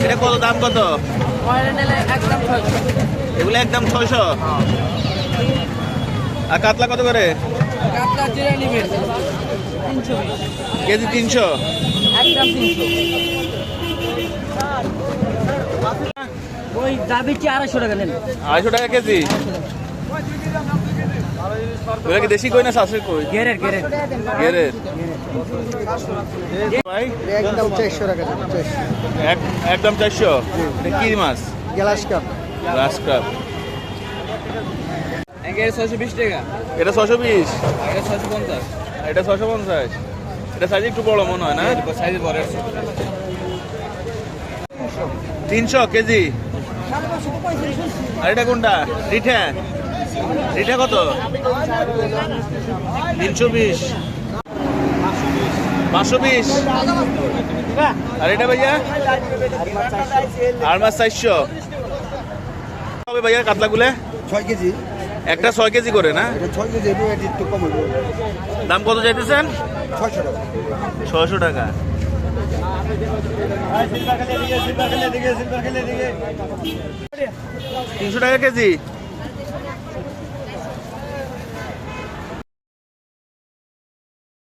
এটা কত দাম কত? এগুলো একদম 600। আর কাতলা কত করে? কেজি 300। ওই দাবি কি 250 টাকা নেন? 250 টাকা কেজি। ওটা কি দেশি কই না শাসের কই? গেরের। ভাই একদম 400 টাকা। একদম 400। এটা কি মাছ? Glass cup. Glass cup. এর 620 টাকা। এটা 620। এটা 650। এটা 650। এটা সাইজ একটু বড় মনে হয় না? সাইজ বড়। 300 কেজি। আর এটা কোনটা? রিঠা। রিঠা কত? 320। 520। আর এটা ভাইয়া? আর মাছ 400 হবে ভাইয়া কাতলাগুলো? 6 কেজি। একটা 6 কেজি করে না? এটা 6 কেজি একটু কম হবে। দাম কত চাইতেছেন? 600 টাকা। 600 টাকা। 300 টাকা কেজি।